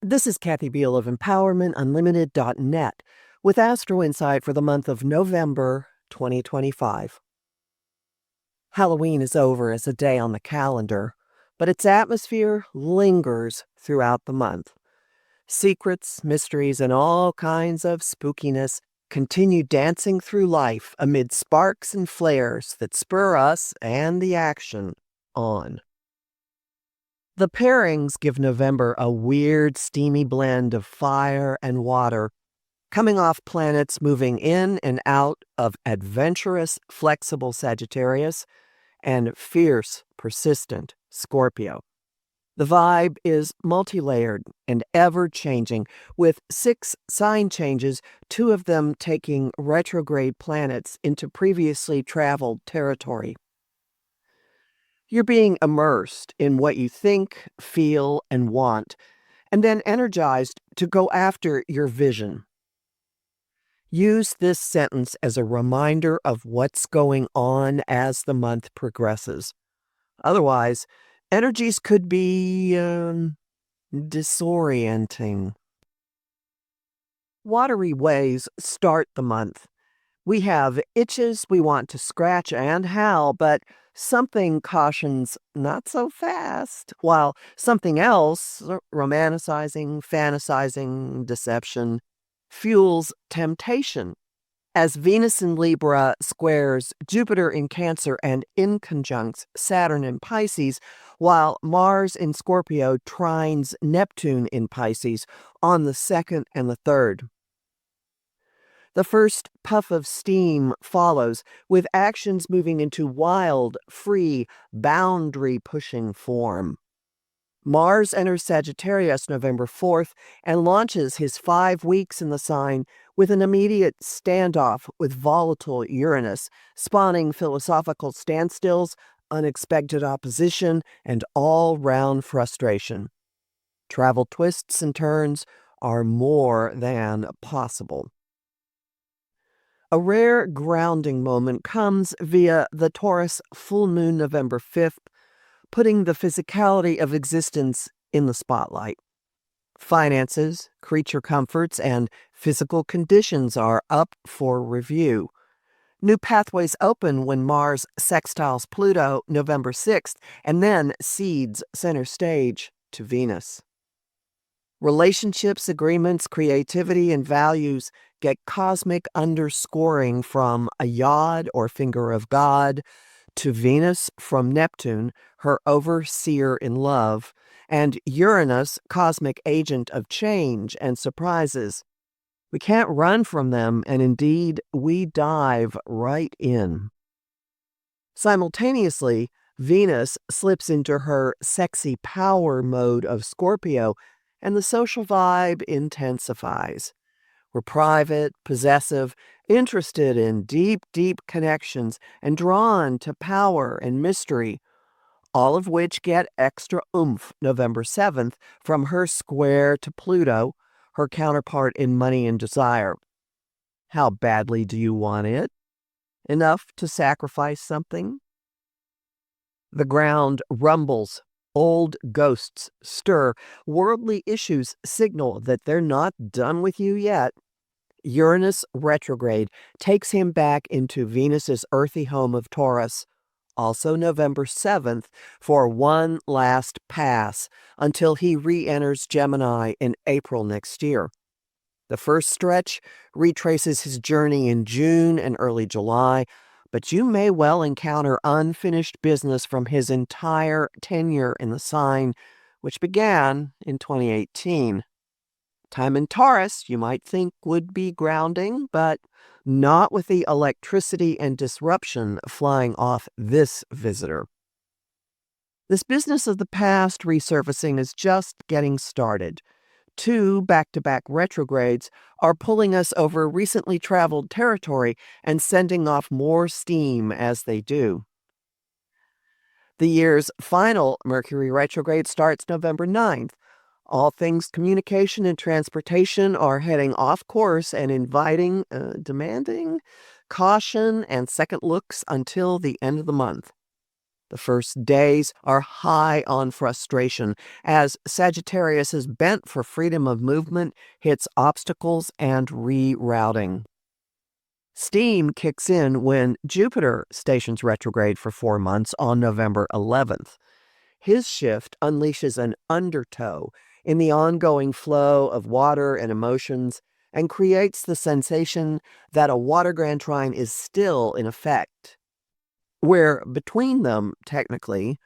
This is Kathy Beal of EmpowermentUnlimited.net with Astro Insight for the month of November 2025. Halloween is over as a day on the calendar, but its atmosphere lingers throughout the month. Secrets, mysteries, and all kinds of spookiness continue dancing through life amid sparks and flares that spur us and the action on. The pairings give November a weird, steamy blend of fire and water, coming off planets moving in and out of adventurous, flexible Sagittarius and fierce, persistent Scorpio. The vibe is multi-layered and ever-changing, with 6 sign changes, 2 of them taking retrograde planets into previously traveled territory. You're being immersed in what you think, feel, and want, and then energized to go after your vision. Use this sentence as a reminder of what's going on as the month progresses. Otherwise, energies could be disorienting. Watery ways start the month. We have itches we want to scratch and howl, but something cautions not so fast, while something else, romanticizing, fantasizing, deception, fuels temptation. As Venus in Libra squares Jupiter in Cancer and inconjuncts Saturn in Pisces, while Mars in Scorpio trines Neptune in Pisces on the 2nd and the 3rd. The first puff of steam follows, with actions moving into wild, free, boundary-pushing form. Mars enters Sagittarius November 4th and launches his 5 weeks in the sign with an immediate standoff with volatile Uranus, spawning philosophical standstills, unexpected opposition, and all-round frustration. Travel twists and turns are more than possible. A rare grounding moment comes via the Taurus full moon November 5th, putting the physicality of existence in the spotlight. Finances, creature comforts, and physical conditions are up for review. New pathways open when Mars sextiles Pluto November 6th and then cedes center stage to Venus. Relationships, agreements, creativity, and values get cosmic underscoring from a yod or finger of God to Venus from Neptune, her overseer in love, and Uranus, cosmic agent of change and surprises. We can't run from them, and indeed, we dive right in. Simultaneously, Venus slips into her sexy power mode of Scorpio, and the social vibe intensifies. We're private, possessive, interested in deep, deep connections, and drawn to power and mystery, all of which get extra oomph November 7th from her square to Pluto, her counterpart in money and desire. How badly do you want it? Enough to sacrifice something? The ground rumbles. Old ghosts stir. Worldly issues signal that they're not done with you yet. Uranus retrograde takes him back into Venus's earthy home of Taurus, also November 7th, for one last pass until he re-enters Gemini in April next year. The first stretch retraces his journey in June and early July, but you may well encounter unfinished business from his entire tenure in the sign, which began in 2018. Time in Taurus, you might think, would be grounding, but not with the electricity and disruption flying off this visitor. This business of the past resurfacing is just getting started. 2 back-to-back retrogrades are pulling us over recently traveled territory and sending off more steam as they do. The year's final Mercury retrograde starts November 9th. All things communication and transportation are heading off course and demanding caution and second looks until the end of the month. The first days are high on frustration as Sagittarius's bent for freedom of movement hits obstacles and rerouting. Steam kicks in when Jupiter stations retrograde for 4 months on November 11th. His shift unleashes an undertow in the ongoing flow of water and emotions and creates the sensation that a water grand trine is still in effect. Where between them, technically,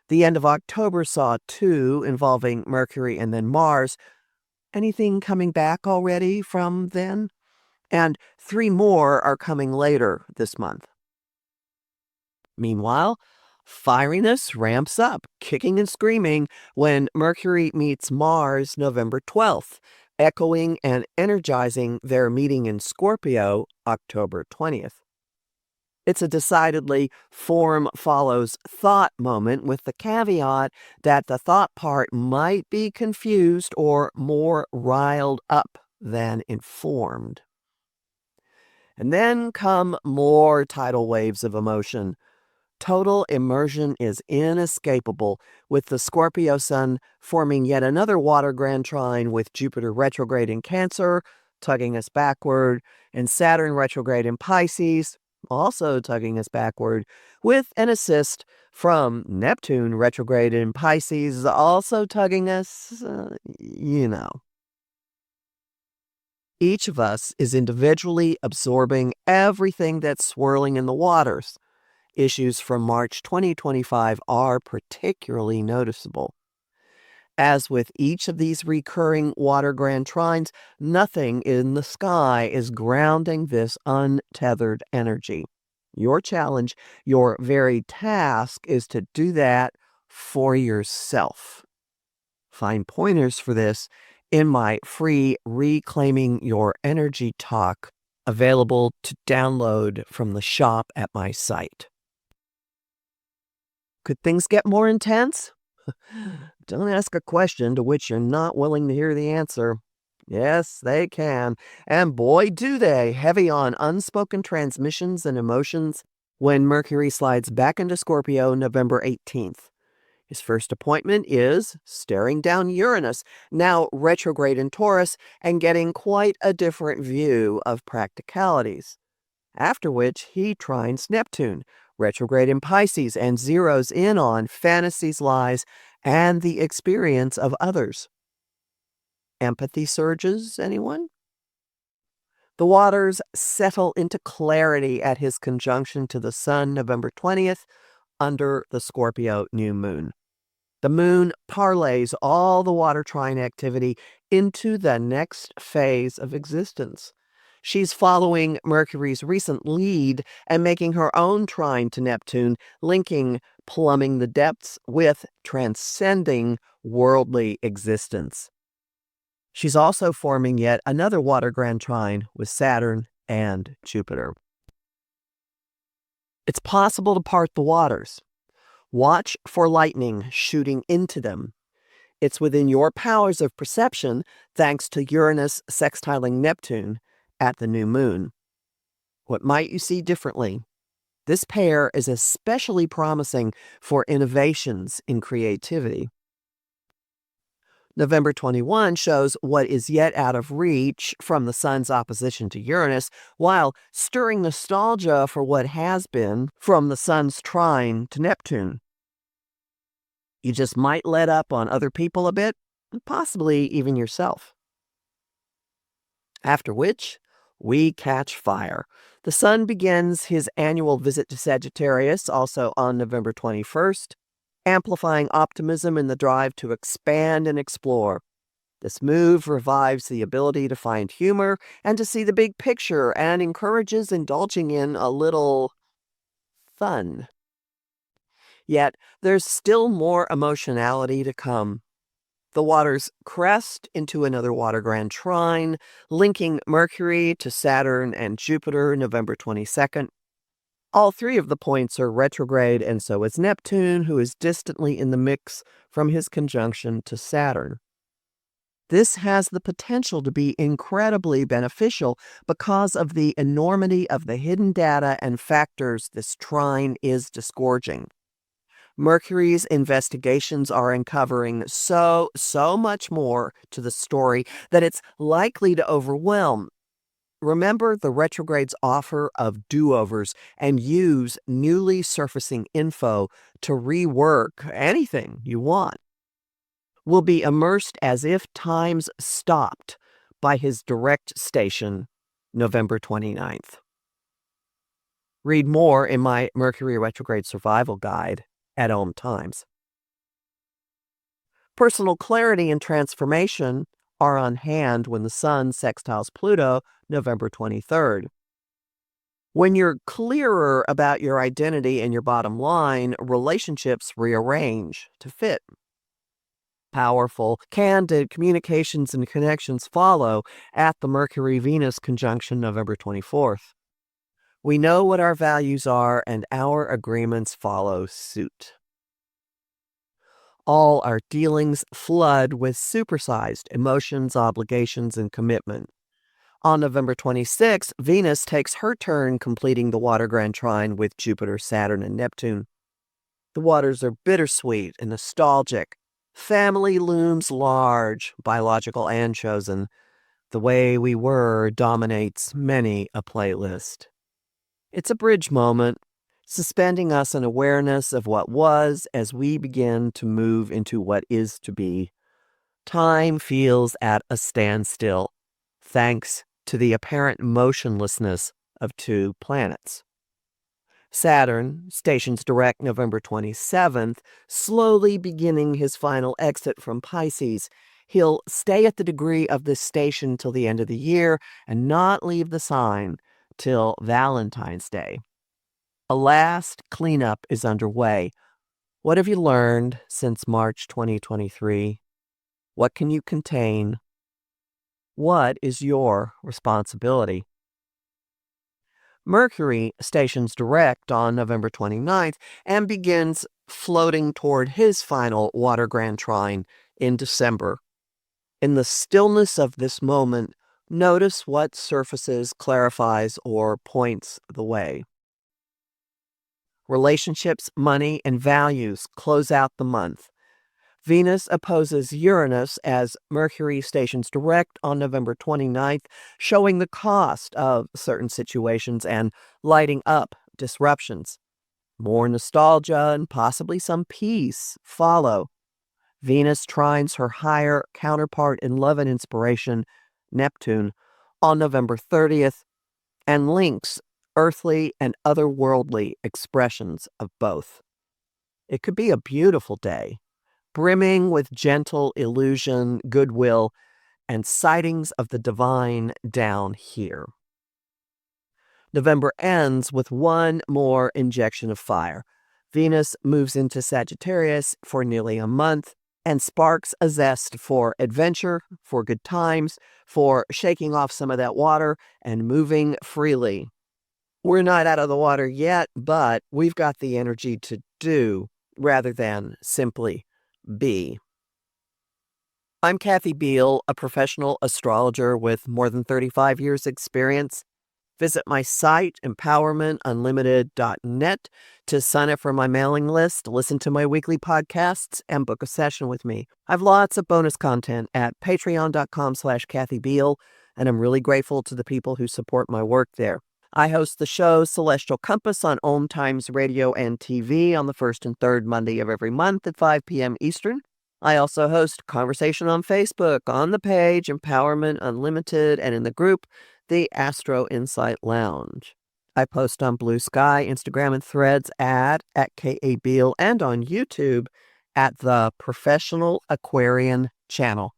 the end of October saw two involving Mercury and then Mars. Anything coming back already from then? And three more are coming later this month. Meanwhile, fieriness ramps up, kicking and screaming, when Mercury meets Mars November 12th, echoing and energizing their meeting in Scorpio October 20th. It's a decidedly form follows thought moment, with the caveat that the thought part might be confused or more riled up than informed. And then come more tidal waves of emotion. Total immersion is inescapable, with the Scorpio sun forming yet another water grand trine with Jupiter retrograde in Cancer, tugging us backward, and Saturn retrograde in Pisces, also tugging us backward, with an assist from Neptune retrograde in Pisces, also tugging us. Each of us is individually absorbing everything that's swirling in the waters. Issues from March 2025 are particularly noticeable. As with each of these recurring water grand trines, nothing in the sky is grounding this untethered energy. Your challenge, your very task, is to do that for yourself. Find pointers for this in my free Reclaiming Your Energy talk, available to download from the shop at my site. Could things get more intense? Don't ask a question to which you're not willing to hear the answer. Yes, they can. And boy, do they, heavy on unspoken transmissions and emotions when Mercury slides back into Scorpio November 18th. His first appointment is staring down Uranus, now retrograde in Taurus, and getting quite a different view of practicalities. After which he trines Neptune, retrograde in Pisces, and zeroes in on fantasies, lies, and the experience of others. Empathy surges, anyone? The waters settle into clarity at his conjunction to the Sun November 20th under the Scorpio new moon. The moon parlays all the water trine activity into the next phase of existence. She's following Mercury's recent lead and making her own trine to Neptune, linking plumbing the depths with transcending worldly existence. She's also forming yet another water grand trine with Saturn and Jupiter. It's possible to part the waters. Watch for lightning shooting into them. It's within your powers of perception thanks to Uranus sextiling Neptune at the new moon. What might you see differently? This pair is especially promising for innovations in creativity. November 21 shows what is yet out of reach from the Sun's opposition to Uranus, while stirring nostalgia for what has been from the Sun's trine to Neptune. You just might let up on other people a bit, possibly even yourself. After which, we catch fire. The Sun begins his annual visit to Sagittarius, also on November 21st, amplifying optimism in the drive to expand and explore. This move revives the ability to find humor and to see the big picture, and encourages indulging in a little fun. Yet, there's still more emotionality to come. The waters crest into another water grand trine, linking Mercury to Saturn and Jupiter November 22nd. All three of the points are retrograde, and so is Neptune, who is distantly in the mix from his conjunction to Saturn. This has the potential to be incredibly beneficial because of the enormity of the hidden data and factors this trine is disgorging. Mercury's investigations are uncovering so much more to the story that it's likely to overwhelm. Remember the retrograde's offer of do-overs and use newly surfacing info to rework anything you want. We'll be immersed as if time's stopped by his direct station, November 29th. Read more in my Mercury Retrograde Survival Guide at Ohm Times. Personal clarity and transformation are on hand when the Sun sextiles Pluto November 23rd. When you're clearer about your identity and your bottom line, relationships rearrange to fit. Powerful, candid communications and connections follow at the Mercury-Venus conjunction November 24th. We know what our values are, and our agreements follow suit. All our dealings flood with supersized emotions, obligations, and commitment. On November 26, Venus takes her turn completing the water grand trine with Jupiter, Saturn, and Neptune. The waters are bittersweet and nostalgic. Family looms large, biological and chosen. The way we were dominates many a playlist. It's a bridge moment, suspending us in awareness of what was as we begin to move into what is to be. Time feels at a standstill, thanks to the apparent motionlessness of two planets. Saturn stations direct November 27th, slowly beginning his final exit from Pisces. He'll stay at the degree of this station till the end of the year and not leave the sign till Valentine's Day. A last cleanup is underway. What have you learned since March 2023? What can you contain? What is your responsibility? Mercury stations direct on November 29th and begins floating toward his final water grand trine in December. In the stillness of this moment, notice what surfaces, clarifies, or points the way. Relationships, money, and values close out the month. Venus opposes Uranus as Mercury stations direct on November 29th, showing the cost of certain situations and lighting up disruptions. More nostalgia and possibly some peace follow. Venus trines her higher counterpart in love and inspiration, Neptune, on November 30th, and links earthly and otherworldly expressions of both. It could be a beautiful day, brimming with gentle illusion, goodwill, and sightings of the divine down here. November ends with one more injection of fire. Venus moves into Sagittarius for nearly a month and sparks a zest for adventure, for good times, for shaking off some of that water and moving freely. We're not out of the water yet, but we've got the energy to do rather than simply be. I'm Kathy Beal, a professional astrologer with more than 35 years' experience. Visit my site, empowermentunlimited.net, to sign up for my mailing list, listen to my weekly podcasts, and book a session with me. I have lots of bonus content at patreon.com/Kathy Beal, and I'm really grateful to the people who support my work there. I host the show Celestial Compass on Ohm Times Radio and TV on the first and third Monday of every month at 5 p.m. Eastern. I also host conversation on Facebook, on the page Empowerment Unlimited, and in the group the Astro Insight Lounge. I post on Blue Sky, Instagram, and Threads at @KABeal, and on YouTube at the Professional Aquarian Channel.